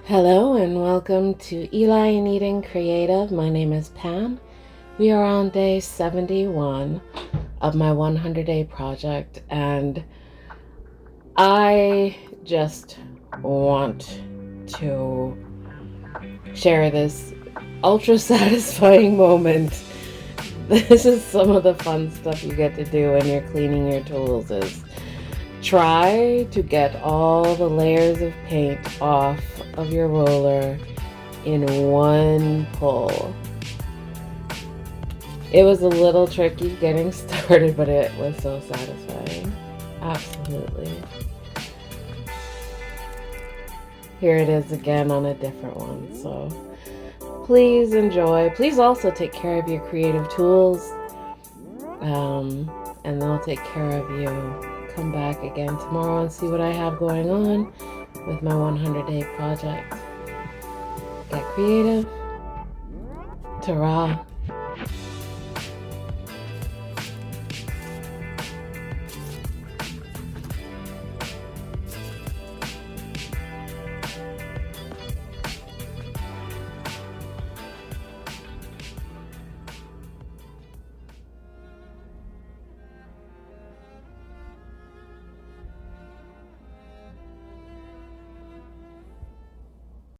Hello and welcome to Eli Eden Creative. My name is Pam. We are on day 71 of my 100-day project, and I just want to share this ultra satisfying moment. This is some of the fun stuff you get to do when you're cleaning your tools is try to get all the layers of paint off of your roller in one pull. It was a little tricky getting started, but it was so satisfying. Absolutely. Here it is again on a different one. So please enjoy. Please also take care of your creative tools, and they'll take care of you. Come back again tomorrow and see what I have going on with my 100-day project. Get creative. Ta-ra.